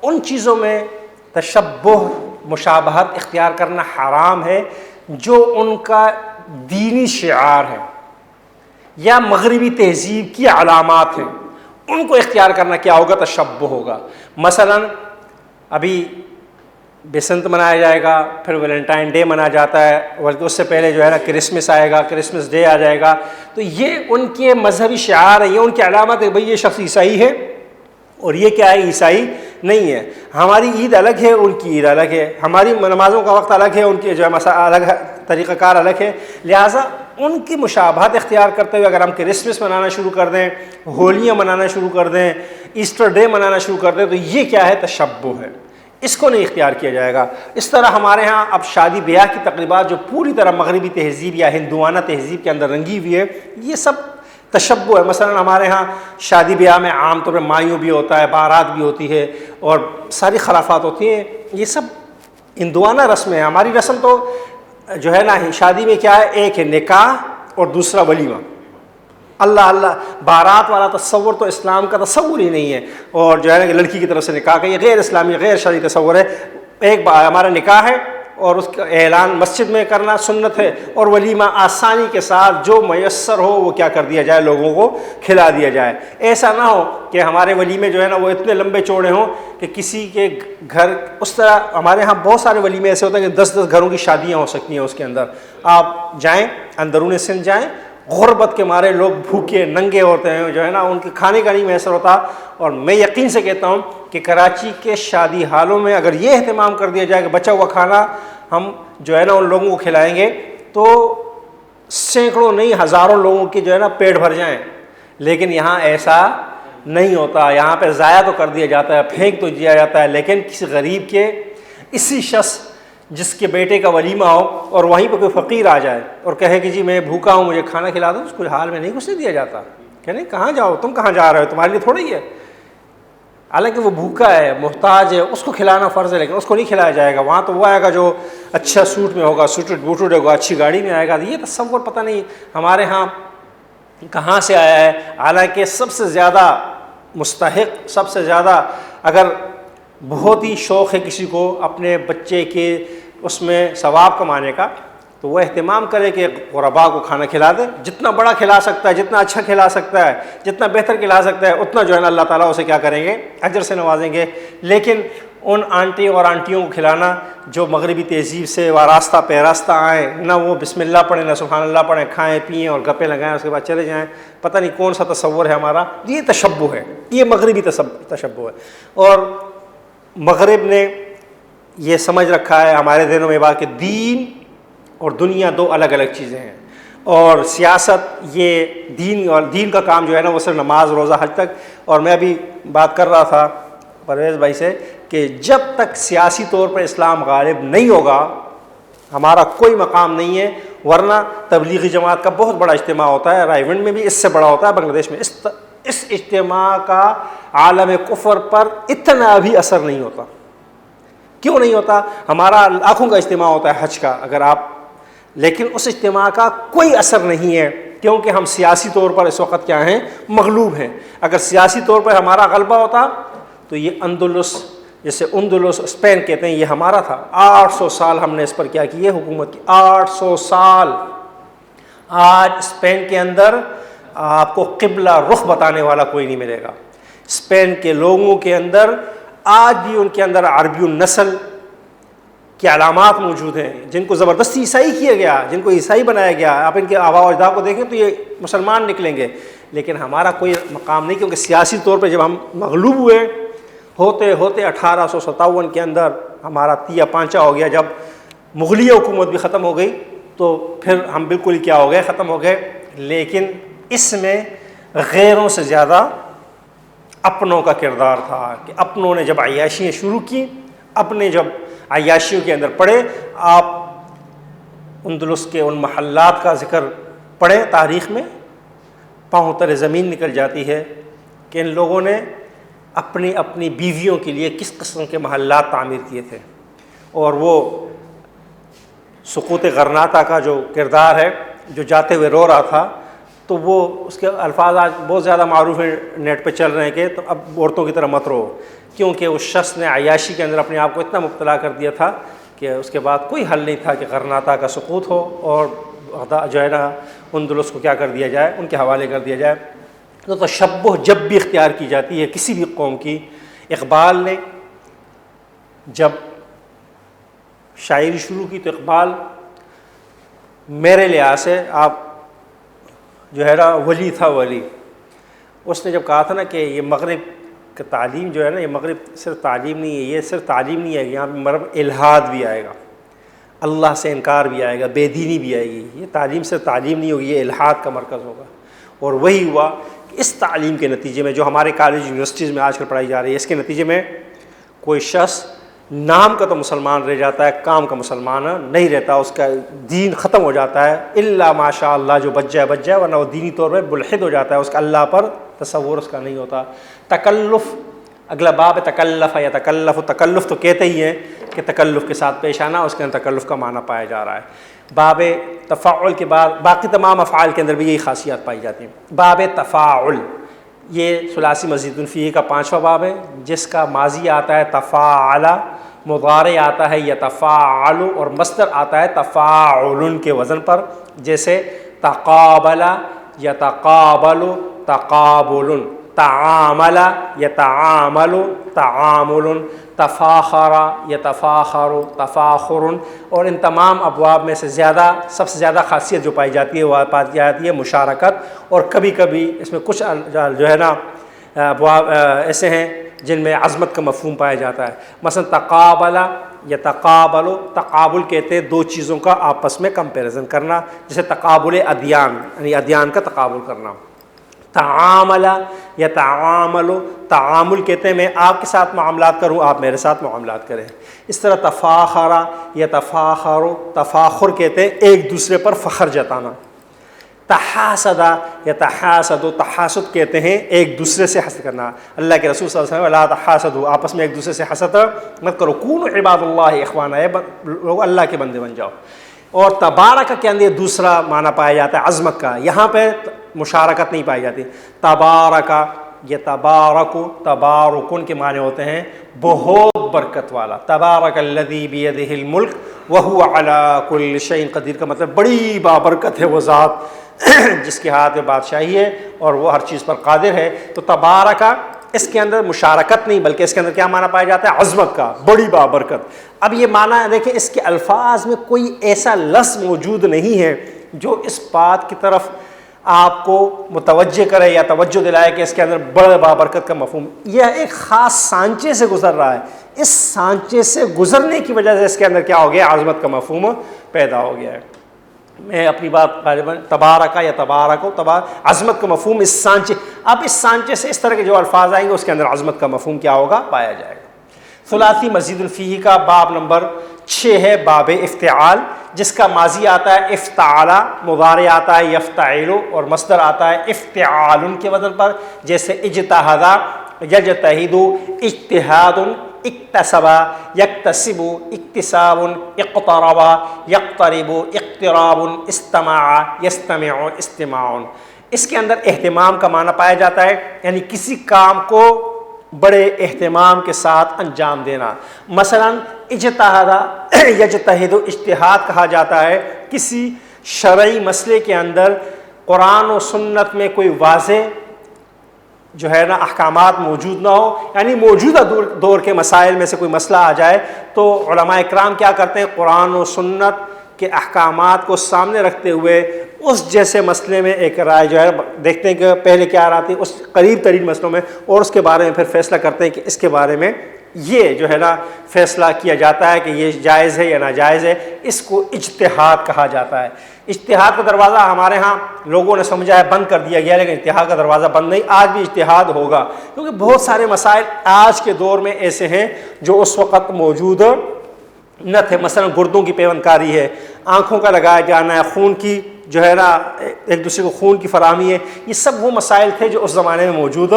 ان چیزوں میں تشبہ مشابہت اختیار کرنا حرام ہے جو ان کا دینی شعار ہے یا مغربی تہذیب کی علامات ہیں، ان کو اختیار کرنا کیا ہوگا، تشبہ ہوگا۔ مثلا ابھی بیسنت منایا جائے گا، پھر ویلنٹائن ڈے منایا جاتا ہے، بلکہ اس سے پہلے جو ہے نا کرسمس آئے گا، کرسمس ڈے آ جائے گا، تو یہ ان کے مذہبی شعار ہے، یہ ان کی علامت ہے، بھئی یہ شخص عیسائی ہے اور یہ کیا ہے، عیسائی نہیں ہے۔ ہماری عید الگ ہے، ان کی عید الگ ہے، ہماری نمازوں کا وقت الگ ہے، ان کی جو ہے الگ طریقہ کار الگ ہے، لہٰذا ان کی مشابہت اختیار کرتے ہوئے اگر ہم کرسمس منانا شروع کر دیں، ہولیاں منانا شروع کر دیں، ایسٹر ڈے منانا شروع کر دیں، تو یہ کیا ہے، تشبہ ہے، اس کو نہیں اختیار کیا جائے گا۔ اس طرح ہمارے ہاں اب شادی بیاہ کی تقریبات جو پوری طرح مغربی تہذیب یا ہندوانہ تہذیب کے اندر رنگی ہوئی ہے، یہ سب تشبہ ہے۔ مثلا ہمارے ہاں شادی بیاہ میں عام طور پہ مایوں بھی ہوتا ہے، بارات بھی ہوتی ہے اور ساری خرافات ہوتی ہیں، یہ سب ہندوانہ رسم ہے۔ ہماری رسم تو جو ہے نا شادی میں کیا ہے، ایک ہے نکاح اور دوسرا ولیمہ۔ اللہ بارات والا تصور تو اسلام کا تصور ہی نہیں ہے، اور جو ہے نا کہ لڑکی کی طرف سے نکاح کا یہ غیر اسلامی غیر شرعی تصور ہے۔ ایک ہمارا نکاح ہے اور اس کا اعلان مسجد میں کرنا سنت ہے، اور ولیمہ آسانی کے ساتھ جو میسر ہو وہ کیا کر دیا جائے، لوگوں کو کھلا دیا جائے۔ ایسا نہ ہو کہ ہمارے ولیمے جو ہے نا وہ اتنے لمبے چوڑے ہوں کہ کسی کے گھر، اس طرح ہمارے ہاں بہت سارے ولیمے ایسے ہوتے ہیں کہ 10 گھروں کی شادیاں ہو سکتی ہیں اس کے اندر۔ آپ جائیں اندرون سندھ جائیں، غربت کے مارے لوگ بھوکے ننگے ہوتے ہیں، جو ہے نا ان کے کھانے کا نہیں میسر ہوتا، اور میں یقین سے کہتا ہوں کہ کراچی کے شادی ہالوں میں اگر یہ اہتمام کر دیا جائے کہ بچا ہوا کھانا ہم جو ہے نا ان لوگوں کو کھلائیں گے تو سینکڑوں نہیں ہزاروں لوگوں کے جو ہے نا پیٹ بھر جائیں، لیکن یہاں ایسا نہیں ہوتا۔ یہاں پہ ضائع تو کر دیا جاتا ہے، پھینک تو دیا جاتا ہے، لیکن کسی غریب کے، اسی شخص جس کے بیٹے کا ولیمہ ہو اور وہیں پہ کوئی فقیر آ جائے اور کہے کہ جی میں بھوکا ہوں مجھے کھانا کھلا دو، اس کو حال میں نہیں گھسنے دیا جاتا کہ نہیں کہاں جاؤ، تم کہاں جا رہے ہو، تمہارے لیے تھوڑا ہی ہے۔ حالانکہ وہ بھوکا ہے، محتاج ہے، اس کو کھلانا فرض ہے، لیکن اس کو نہیں کھلایا جائے گا۔ وہاں تو وہ آئے گا جو اچھا سوٹ میں ہوگا، سوٹڈ بوٹڈ ہوگا، اچھی گاڑی میں آئے گا۔ یہ تصور پتہ نہیں ہمارے ہاں کہاں سے آیا ہے۔ حالانکہ سب سے زیادہ مستحق، سب سے زیادہ اگر بہت ہی شوق ہے کسی کو اپنے بچے کے اس میں ثواب کمانے کا، تو وہ اہتمام کرے کہ غرباء کو کھانا کھلا دے، جتنا بڑا کھلا سکتا ہے، جتنا اچھا کھلا سکتا ہے، جتنا بہتر کھلا سکتا ہے، اتنا جو ہے نا اللہ تعالیٰ اسے کیا کریں گے، اجر سے نوازیں گے۔ لیکن ان آنٹی اور آنٹیوں کو کھلانا جو مغربی تہذیب سے وارستہ پیراستہ آئیں، نہ وہ بسم اللہ پڑھیں نہ سبحان اللہ پڑھیں، کھائیں پئیں اور گپیں لگائیں، اس کے بعد چلے جائیں، پتہ نہیں کون سا تصور ہے ہمارا، یہ تشبہ ہے، یہ مغربی تشبہ ہے۔ اور مغرب نے یہ سمجھ رکھا ہے ہمارے ذہنوں میں بات کہ دین اور دنیا دو الگ الگ چیزیں ہیں، اور سیاست یہ دین کا کام جو ہے نا وہ صرف نماز روزہ حج تک۔ اور میں ابھی بات کر رہا تھا پرویز بھائی سے کہ جب تک سیاسی طور پر اسلام غالب نہیں ہوگا ہمارا کوئی مقام نہیں ہے، ورنہ تبلیغی جماعت کا بہت بڑا اجتماع ہوتا ہے، رائے ونڈ میں بھی اس سے بڑا ہوتا ہے، بنگلہ دیش میں اس اجتماع کا عالم کفر پر اتنا بھی اثر نہیں ہوتا۔ کیوں نہیں ہوتا؟ ہمارا لاکھوں کا اجتماع ہوتا ہے حج کا، اگر آپ، لیکن اس اجتماع کا کوئی اثر نہیں ہے، کیونکہ ہم سیاسی طور پر اس وقت کیا ہیں، مغلوب ہیں۔ اگر سیاسی طور پر ہمارا غلبہ ہوتا تو یہ اندلس، جسے اندلس اسپین کہتے ہیں، یہ ہمارا تھا۔ 800 سال ہم نے اس پر کیا کی ہے، حکومت کی، 800 سال۔ آج اسپین کے اندر آپ کو قبلہ رخ بتانے والا کوئی نہیں ملے گا۔ اسپین کے لوگوں کے اندر آج بھی ان کے اندر عربی النسل کی علامات موجود ہیں، جن کو زبردستی عیسائی کیا گیا، جن کو عیسائی بنایا گیا۔ آپ ان کے آباء و اجداد کو دیکھیں تو یہ مسلمان نکلیں گے، لیکن ہمارا کوئی مقام نہیں، کیونکہ سیاسی طور پہ جب ہم مغلوب ہوئے ہوتے ہوتے 1857 کے اندر ہمارا تیا پانچا ہو گیا، جب مغلیہ حکومت بھی ختم ہو گئی تو پھر ہم بالکل ہی کیا ہو گئے، ختم ہو گئے۔ لیکن اس میں غیروں سے زیادہ اپنوں کا کردار تھا، کہ اپنوں نے جب عیاشیاں شروع کی، اپنے جب عیاشیوں کے اندر پڑے، آپ اندلس کے ان محلات کا ذکر پڑھیں تاریخ میں، پاؤں تلے زمین نکل جاتی ہے کہ ان لوگوں نے اپنی اپنی بیویوں کے لیے کس قسم کے محلات تعمیر کیے تھے۔ اور وہ سقوط غرناطہ کا جو کردار ہے، جو جاتے ہوئے رو رہا تھا، تو وہ اس کے الفاظ آج بہت زیادہ معروف ہیں، نیٹ پہ چل رہے ہیں کہ تو اب عورتوں کی طرح مت رہو، کیونکہ اس شخص نے عیاشی کے اندر اپنے آپ کو اتنا مبتلا کر دیا تھا کہ اس کے بعد کوئی حل نہیں تھا کہ غرناطہ کا سقوط ہو اور جو ہے نا اندلس کو کیا کر دیا جائے، ان کے حوالے کر دیا جائے۔ تو تشبہ جب بھی اختیار کی جاتی ہے کسی بھی قوم کی۔ اقبال نے جب شاعری شروع کی تو اقبال میرے لحاظ سے آپ جو ہے نا ولی تھا، ولی۔ اس نے جب کہا تھا نا کہ یہ مغرب کی تعلیم جو ہے نا، یہ مغرب صرف تعلیم نہیں ہے، یہ صرف تعلیم نہیں ہے، یہاں پہ مغرب الہاد بھی آئے گا، اللہ سے انکار بھی آئے گا، بے دینی بھی آئے گی۔ یہ تعلیم صرف تعلیم نہیں ہوگی، یہ الہاد کا مرکز ہوگا۔ اور وہی ہوا کہ اس تعلیم کے نتیجے میں جو ہمارے کالج یونیورسٹیز میں آج کل پڑھائی جا رہی ہے، اس کے نتیجے میں کوئی شخص نام کا تو مسلمان رہ جاتا ہے، کام کا مسلمان نہیں رہتا، اس کا دین ختم ہو جاتا ہے، الا ماشاء اللہ جو بچ جائے، ورنہ وہ دینی طور پہ ملحد ہو جاتا ہے، اس کا اللہ پر تصور اس کا نہیں ہوتا۔ تکلف، اگلا باب ہے تکلف یا تکلف، تکلف تو کہتے ہی ہیں کہ تکلف کے ساتھ پیش آنا، اس کے اندر تکلف کا معنی پایا جا رہا ہے۔ باب تفاعل کے بعد باقی تمام افعال کے اندر بھی یہی خاصیات پائی جاتی ہیں۔ باب تفاعل، یہ ثلاثی مزید فیہ کا 5واں باب ہے، جس کا ماضی آتا ہے تفاعل، مضارع آتا ہے یتفاعل، اور مصدر آتا ہے تفاعل کے وزن پر، جیسے تقابل یتقابل تقابل، تعامل یتعامل تعامل، تفاخر یتفاخر تفاخر۔ اور ان تمام ابواب میں سے سب سے زیادہ خاصیت جو پائی جاتی ہے وہ پائی جاتی ہے مشارکت، اور کبھی کبھی اس میں کچھ جو ہے نا ابواب ایسے ہیں جن میں عظمت کا مفہوم پایا جاتا ہے۔ مثلا تقابل یتقابل، تقابل کہتے ہیں دو چیزوں کا آپس میں کمپیریزن کرنا، جیسے تقابل ادیان، یعنی ادیان کا تقابل کرنا۔ تعامل یتعامل، تعامل کہتے ہیں میں آپ کے ساتھ معاملات کروں، آپ میرے ساتھ معاملات کریں۔ اس طرح تفاخر یتفاخر، تفاخر کہتے ہیں ایک دوسرے پر فخر جتانا۔ تحاسد یتحاسد، تحاسد کہتے ہیں ایک دوسرے سے حسد کرنا۔ اللہ کے رسول صلی اللہ علیہ وسلم لا تحاسدوا، آپس میں ایک دوسرے سے حسد مت کرو، کونوا عباد اللہ اخوانا، لوگ اللہ کے بندے بن جاؤ۔ اور تبارک کے اندر دوسرا معنی پایا جاتا ہے عظمت کا، یہاں پہ مشارکت نہیں پائی جاتی۔ تبارک یہ تبارک، تبارکن کے معنی ہوتے ہیں بہت برکت والا. تبارک الذی بیدہ الملک وہو علی کل شیء قدیر کا مطلب بڑی بابرکت ہے وہ ذات جس کے ہاتھ میں بادشاہی ہے اور وہ ہر چیز پر قادر ہے. تو تبارکہ اس کے اندر مشارکت نہیں بلکہ اس کے اندر کیا معنی پایا جاتا ہے؟ عظمت کا، بڑی بابرکت. اب یہ معنی دیکھیں اس کے الفاظ میں کوئی ایسا لفظ موجود نہیں ہے جو اس بات کی طرف آپ کو متوجہ کرے یا توجہ دلائے کہ اس کے اندر بڑے بابرکت کا مفہوم. یہ ایک خاص سانچے سے گزر رہا ہے، اس سانچے سے گزرنے کی وجہ سے اس کے اندر کیا ہو گیا؟ عظمت کا مفہوم پیدا ہو گیا ہے. میں اپنی بات غالباً تبارکہ یا تبارک و عظمت کا مفہوم اس سانچے. اب اس سانچے سے اس طرح کے جو الفاظ آئیں گے اس کے اندر عظمت کا مفہوم کیا ہوگا؟ پایا جائے گا. ثلاثی مزید الفیہ کا باب نمبر 6 ہے باب افتعال، جس کا ماضی آتا ہے افتعال، مضارع آتا ہے یفتعل اور مصدر آتا ہے افتعال کے وزن پر. جیسے اجتہد یجتہد، اجتہاد، اکتسب یکتسب، اکتساب، اقترب یقترب، اقتراب، استمع یستمع، استماع. اس کے اندر اہتمام کا معنی پایا جاتا ہے، یعنی کسی کام کو بڑے اہتمام کے ساتھ انجام دینا. مثلا اجتہاد یجتہد، اجتہاد کہا جاتا ہے کسی شرعی مسئلے کے اندر قرآن و سنت میں کوئی واضح جو ہے نا احکامات موجود نہ ہو، یعنی موجودہ دور کے مسائل میں سے کوئی مسئلہ آ جائے تو علماء اکرام کیا کرتے ہیں؟ قرآن و سنت کے احکامات کو سامنے رکھتے ہوئے اس جیسے مسئلے میں ایک رائے جو ہے دیکھتے ہیں کہ پہلے کیا رہا تھی اس قریب ترین مسئلوں میں، اور اس کے بارے میں پھر فیصلہ کرتے ہیں کہ اس کے بارے میں یہ جو ہے نا فیصلہ کیا جاتا ہے کہ یہ جائز ہے یا ناجائز ہے. اس کو اجتہاد کہا جاتا ہے. اجتہاد کا دروازہ ہمارے ہاں لوگوں نے سمجھا ہے بند کر دیا گیا، لیکن اجتہاد کا دروازہ بند نہیں، آج بھی اجتہاد ہوگا، کیونکہ بہت سارے مسائل آج کے دور میں ایسے ہیں جو اس وقت موجود نہ تھے. مثلا گردوں کی پیوند کاری ہے، آنکھوں کا لگایا جانا ہے، خون کی جو ہے نا ایک دوسرے کو خون کی فراہمی ہے، یہ سب وہ مسائل تھے جو اس زمانے میں موجود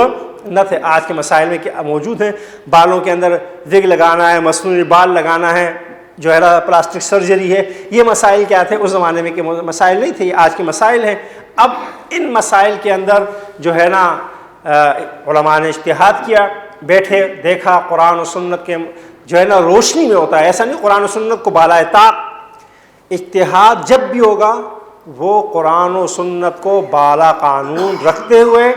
نہ تھے. آج کے مسائل میں کیا موجود ہیں؟ بالوں کے اندر وگ لگانا ہے، مصنوعی بال لگانا ہے، جو ہے نا پلاسٹک سرجری ہے. یہ مسائل کیا تھے؟ اس زمانے میں کہ مسائل نہیں تھے، یہ آج کے مسائل ہیں. اب ان مسائل کے اندر جو ہے نا علماء نے اجتہاد کیا، بیٹھے دیکھا قرآن و سنت کے جو ہے نا روشنی میں ہوتا ہے، ایسا نہیں قرآن و سنت کو بالائے طاق. اجتہاد جب بھی ہوگا وہ قرآن و سنت کو بالا قانون رکھتے ہوئے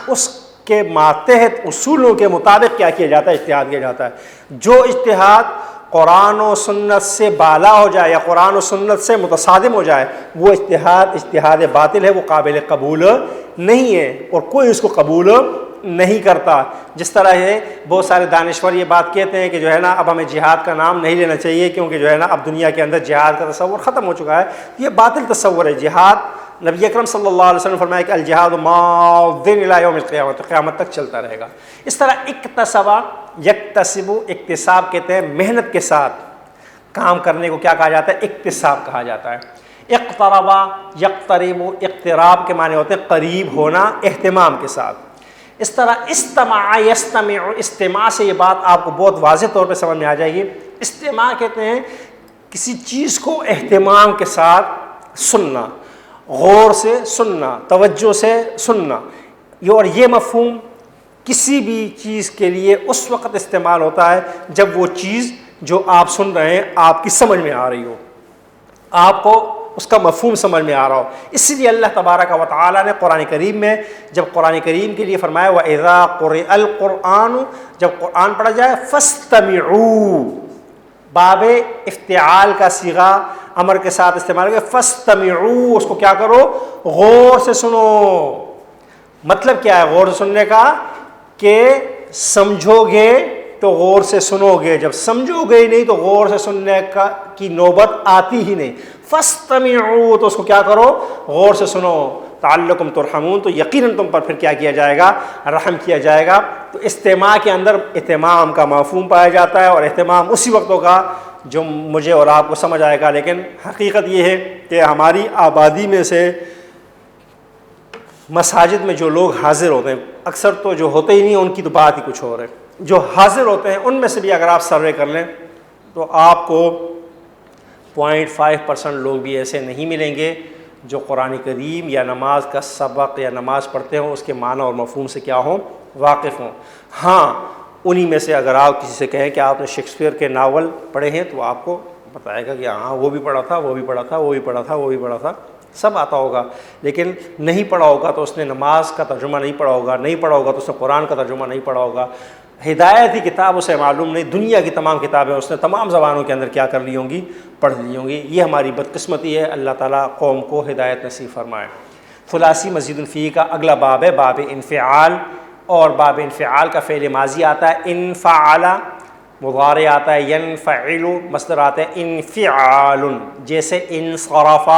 اس کے ماتحت اصولوں کے مطابق کیا کیا جاتا ہے؟ اجتہاد کیا جاتا ہے. جو اجتہاد قرآن و سنت سے بالا ہو جائے یا قرآن و سنت سے متصادم ہو جائے وہ اجتہاد باطل ہے، وہ قابل قبول نہیں ہے اور کوئی اس کو قبول نہیں کرتا. جس طرح ہے بہت سارے دانشور یہ بات کہتے ہیں کہ جو ہے نا اب ہمیں جہاد کا نام نہیں لینا چاہیے کیونکہ جو ہے نا اب دنیا کے اندر جہاد کا تصور ختم ہو چکا ہے. یہ باطل تصور ہے. جہاد نبی اکرم صلی اللہ علیہ وسلم نے فرمایا کہ الجہاد ماض الی یوم القیامۃ، قیامت تک چلتا رہے گا. اس طرح اکتسب یکتسب، اکتساب کہتے ہیں محنت کے ساتھ کام کرنے کو کیا کہا جاتا ہے؟ اکتساب کہا جاتا ہے. اقترب یقترب، اقتراب کے معنی ہوتے ہیں قریب ہونا اہتمام کے ساتھ. اس طرح استمع یستمع، استماع سے یہ بات آپ کو بہت واضح طور پہ سمجھ میں آ جائے گی. استماع کہتے ہیں کسی چیز کو اہتمام کے ساتھ سننا، غور سے سننا، توجہ سے سننا. اور یہ مفہوم کسی بھی چیز کے لیے اس وقت استعمال ہوتا ہے جب وہ چیز جو آپ سن رہے ہیں آپ کی سمجھ میں آ رہی ہو، آپ کو اس کا مفہوم سمجھ میں آ رہا ہو. اس لیے اللہ تبارک و تعالیٰ نے قرآن کریم میں جب قرآن کریم کے لیے فرمایا وَإِذَا قُرِئَ الْقُرْآنُ، جب قرآن پڑھا جائے فَاسْتَمِعُوا، باب افتعال کا صیغہ امر کے ساتھ استعمال کیا، فَاسْتَمِعُوا، اس کو کیا کرو؟ غور سے سنو. مطلب کیا ہے غور سے سننے کا؟ کہ سمجھو گے تو غور سے سنو گے، جب سمجھو گے نہیں تو غور سے سننے کی نوبت آتی ہی نہیں. فَاسْتَمِعُوا، تو اس کو کیا کرو؟ غور سے سنو. لَعَلَّكُمْ تُرْحَمُونَ، تو یقیناً تم پر پھر کیا کیا جائے گا؟ رحم کیا جائے گا. تو استماع کے اندر اہتمام کا مفہوم پایا جاتا ہے، اور اہتمام اسی وقت ہوگا جو مجھے اور آپ کو سمجھ آئے گا. لیکن حقیقت یہ ہے کہ ہماری آبادی میں سے مساجد میں جو لوگ حاضر ہوتے ہیں، اکثر تو جو ہوتے ہی نہیں ان کی تو بات ہی کچھ اور ہے، جو حاضر ہوتے ہیں ان میں سے بھی اگر آپ سروے کر لیں تو آپ کو 0.5% لوگ بھی ایسے نہیں ملیں گے جو قرآن کریم یا نماز کا سبق یا نماز پڑھتے ہوں اس کے معنی اور مفہوم سے کیا ہوں واقف ہوں. ہاں انہی میں سے اگر آپ کسی سے کہیں کہ آپ نے شیکسپیئر کے ناول پڑھے ہیں تو آپ کو بتائے گا کہ ہاں وہ بھی پڑھا تھا، وہ بھی پڑھا تھا، وہ بھی پڑھا تھا، وہ بھی پڑھا تھا، سب آتا ہوگا. لیکن نہیں پڑھا ہوگا تو اس نے نماز کا ترجمہ نہیں پڑھا ہوگا، نہیں پڑھا ہوگا تو اس نے قرآن کا ترجمہ نہیں پڑھا ہوگا. ہدایت کی کتاب اسے معلوم نہیں، دنیا کی تمام کتابیں اس نے تمام زبانوں کے اندر کیا کر لی ہوں گی، پڑھ لی ہوں گی. یہ ہماری بدقسمتی ہے. اللہ تعالیٰ قوم کو ہدایت نصیب فرمائے. ثلاثی مزید فیہ کا اگلا باب ہے باب انفعال، اور باب انفعال کا فعل ماضی آتا ہے انفعل، مضارع آتا ہے ینفعل، مصدر آتا ہے انفعال، جیسے انصرف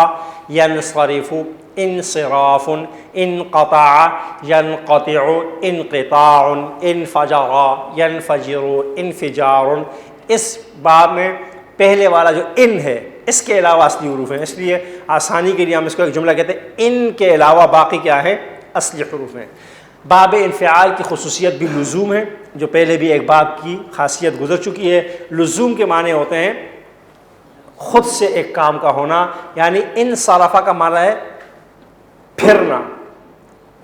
ینصرف، انصراف، انقطع ینقطع، انقطاع، انفجر ینفجر، انفجار. اس باب میں پہلے والا جو ان ہے اس کے علاوہ اصلی حروف ہیں، اس لیے آسانی کے لیے ہم اس کو ایک جملہ کہتے ہیں ان کے علاوہ باقی کیا ہے، اصلی حروف ہیں. باب انفعال کی خصوصیت بھی لزوم ہے، جو پہلے بھی ایک باب کی خاصیت گزر چکی ہے. لزوم کے معنی ہوتے ہیں خود سے ایک کام کا ہونا، یعنی انصرفہ کا معنی ہے پھرنا.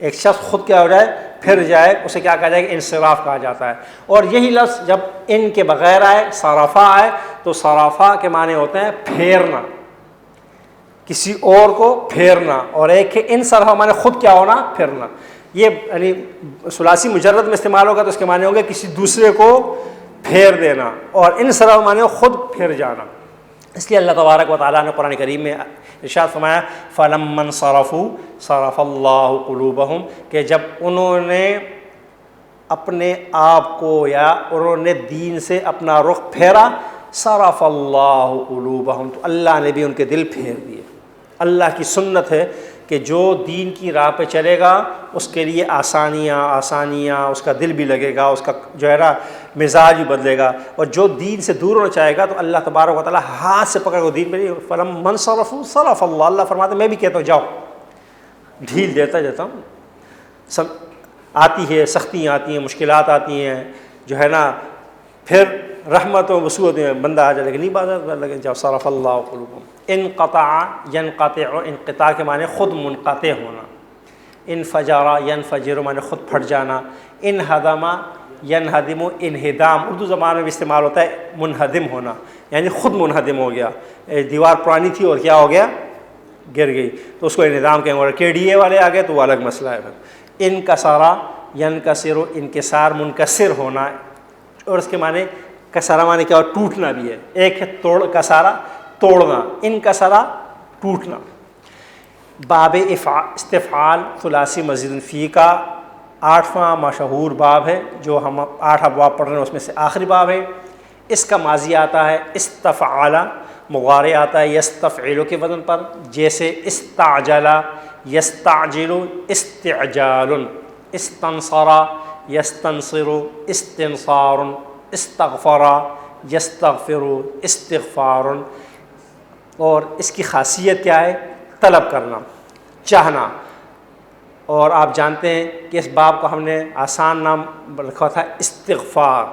ایک شخص خود کیا ہو جائے، پھر جائے، اسے کیا کہا جائے کہ انصراف کہا جاتا ہے. اور یہی لفظ جب ان کے بغیر آئے، صرفہ آئے، تو صرفہ کے معنی ہوتے ہیں پھیرنا، کسی اور کو پھیرنا. اور ایک ہے انصرفہ معنی خود کیا ہونا، پھرنا. یہ یعنی ثلاثی مجرد میں استعمال ہوگا تو اس کے معنی ہوں گے کسی دوسرے کو پھیر دینا، اور انصرف معنی خود پھر جانا. اس لیے اللہ تبارک و تعالیٰ نے قرآن کریم میں ارشاد فرمایا فَلَمَّا انصَرَفُوا صَرَفَ اللَّهُ قُلُوبَهُمْ، کہ جب انہوں نے اپنے آپ کو یا انہوں نے دین سے اپنا رخ پھیرا، صرف اللہ قلوبہم، تو اللہ نے بھی ان کے دل پھیر دیے. اللہ کی سنت ہے کہ جو دین کی راہ پہ چلے گا اس کے لیے آسانیاں، اس کا دل بھی لگے گا، اس کا جو ہے نا مزاج بھی بدلے گا. اور جو دین سے دور ہونا چاہے گا تو اللہ تبارک و تعالیٰ ہاتھ سے پکڑ کر دین پہ فَلَمَّا انصَرَفُوا صَرَفَ اللَّهُ، اللہ فرماتے ہیں میں بھی کہتا ہوں جاؤ، ڈھیل دیتا جاتا ہوں. سب آتی ہے، سختیاں آتی ہیں، مشکلات آتی ہیں، جو ہے نا پھر رحمت و وسعت میں بندہ آ جائے، لیکن نہیں بات لگے جاؤ. صرف اللہ قلوبہم. انقطع ینقطع، انقطاع کے معنی خود منقطع ہونا. انفجر ینفجر معنی خود پھٹ جانا. انہدم ینہدم، انہدام اردو زبان میں بھی استعمال ہوتا ہے منہدم ہونا، یعنی خود منہدم ہو گیا. دیوار پرانی تھی اور کیا ہو گیا، گر گئی، تو اس کو انہدام کہیں گے. کے ڈی اے والے آ گئے تو وہ الگ مسئلہ ہے. انکسرا ینکسر، انکسار منکسر ہونا، اور اس کے معنی کسارہ معنی کیا ہو، ٹوٹنا بھی ہے. ایک ہے کسارہ توڑنا، انکسرا ٹوٹنا. باب استفعال ثلاثی مزید فی کا 8واں مشہور باب ہے، جو ہم 8 ابواب پڑھ رہے ہیں اس میں سے آخری باب ہے. اس کا ماضی آتا ہے استفعال، مضارع آتا ہے یستفعل کے وزن پر، جیسے استعجل یستعجل، استعجال. استنصر یستنصر، استنصار. استغفر یستغفر، استغفار. اور اس کی خاصیت کیا ہے، طلب کرنا، چاہنا. اور آپ جانتے ہیں کہ اس باب کو ہم نے آسان نام رکھا تھا استغفار،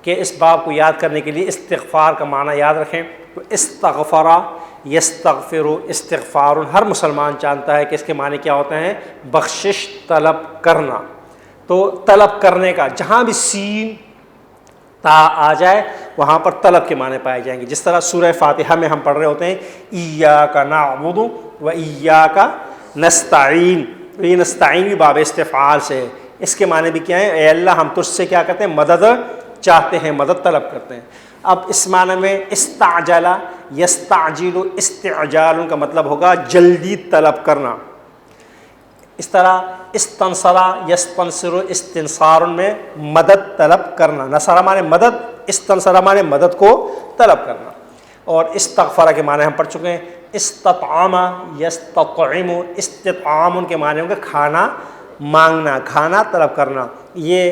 کہ اس باب کو یاد کرنے کے لیے استغفار کا معنی یاد رکھیں. تو استغفر یستغفر، استغفار. ہر مسلمان جانتا ہے کہ اس کے معنی کیا ہوتے ہیں، بخشش طلب کرنا. تو طلب کرنے کا جہاں بھی سین تا آ جائے وہاں پر طلب کے معنی پائے جائیں گے. جس طرح سورہ فاتحہ میں ہم پڑھ رہے ہوتے ہیں ایاک نعبد و ایاک نستعین، یہ نستعین بھی باب استفعال سے ہے. اس کے معنی بھی کیا ہیں، اے اللہ ہم تجھ سے کیا کرتے ہیں، مدد چاہتے ہیں، مدد طلب کرتے ہیں. اب اس معنی میں استعجل یستعجل، استعجال کا مطلب ہوگا جلدی طلب کرنا. اس طرح استنصر یستنصر، استنصار میں مدد طلب کرنا. نصر معنی مدد، استنصر معنی مدد کو طلب کرنا. اور استغفر کے معنی ہم پڑھ چکے ہیں. استطعم یستطعم، استطعام کے معنی ہوں گے کھانا مانگنا، کھانا طلب کرنا. یہ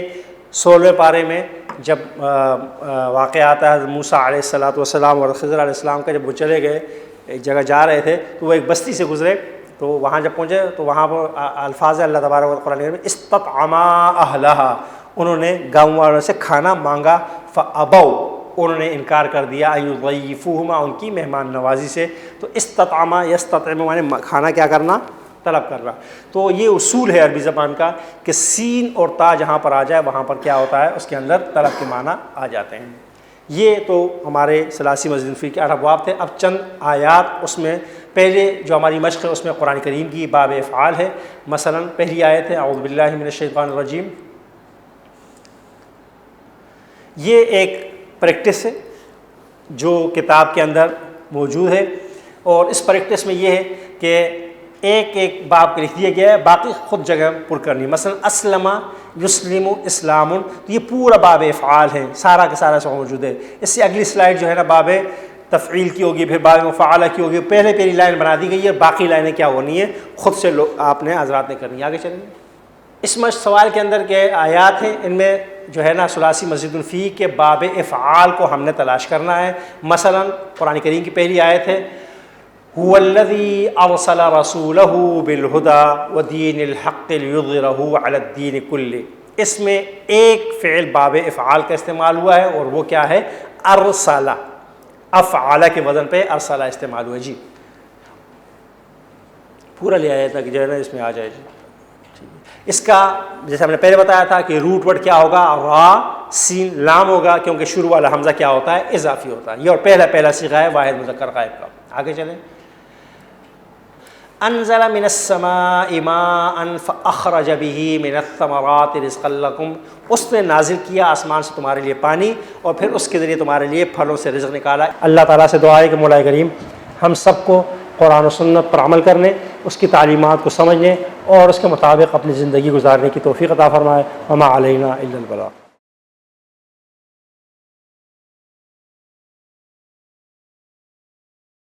16ویں پارے میں جب واقعہ آتا ہے موسیٰ علیہ السلام اور خضر علیہ السلام کا، جب وہ چلے گئے ایک جگہ جا رہے تھے تو وہ ایک بستی سے گزرے، تو وہاں جب پہنچے تو وہاں پر الفاظ اللہ تبارک و تعالیٰ نے استطعما اہلہا، انہوں نے گاؤں والوں سے کھانا مانگا. فابوا، انہوں نے انکار کر دیا، یضیفوہما، ان کی مہمان نوازی سے. تو استطعما یستطعم معنی کھانا کیا کرنا، طلب کر رہا. تو یہ اصول ہے عربی زبان کا کہ سین اور تا جہاں پر آ جائے وہاں پر کیا ہوتا ہے, اس کے اندر طلب کے معنی آ جاتے ہیں. یہ تو ہمارے ثلاثی مزید الفیل کے 8 ابواب تھے. اب چند آیات اس میں پہلے جو ہماری مشق ہے اس میں قرآن کریم کی باب افعال ہے. مثلا پہلی آیت ہے اعوذ باللہ من الشیطان الرجیم. یہ ایک پریکٹس ہے جو کتاب کے اندر موجود ہے, اور اس پریکٹس میں یہ ہے کہ ایک ایک باب لکھ دیا گیا ہے, باقی خود جگہ پر کرنی. مثلا اسلم یسلم اسلام, تو یہ پورا باب افعال ہے, سارا کا سارا موجود ہے. اس سے اگلی سلائڈ جو ہے نا باب تفعیل کی ہوگی, پھر باب مفعلہ کی ہوگی. پہلی لائن بنا دی گئی ہے, باقی لائنیں کیا ہونی ہے خود سے آپ نے حضرات نے کرنی ہے. آگے چلیں. اس سوال کے اندر کے آیات ہیں, ان میں جو ہے نا ثلاثی مسجد الفی کے باب افعال کو ہم نے تلاش کرنا ہے. مثلا قرآن کریم کی پہلی آیت ہے هو الذي ارسل رسوله بالهدى ودين الحق ليظهره على الدين كله. اس میں ایک فعل باب افعال کا استعمال ہوا ہے, اور وہ کیا ہے, ارسل. افعال کے وزن پہ ارسل استعمال ہوا. جی پورا لے آیا تھا کہ جو ہے نا اس میں آ جائے. جی اس کا جیسے ہم نے پہلے بتایا تھا کہ روٹ ورڈ کیا ہوگا, را سین لام ہوگا, کیونکہ شروع والا حمزہ کیا ہوتا ہے, اضافی ہوتا ہے. یہ اور پہلا صیغہ ہے واحد مذکر غائب کا. آگے چلیں. انزل من السماء ماء فاخرج به من الثمرات رزقا لكم. اس نے نازل کیا آسمان سے تمہارے لیے پانی, اور پھر اس کے ذریعے تمہارے لیے پھلوں سے رزق نکالا. اللہ تعالیٰ سے دعا ہے کہ مولا کریم ہم سب کو قرآن و سنت پر عمل کرنے, اس کی تعلیمات کو سمجھنے اور اس کے مطابق اپنی زندگی گزارنے کی توفیق عطا فرمائے. وما علینا الا البلاغ.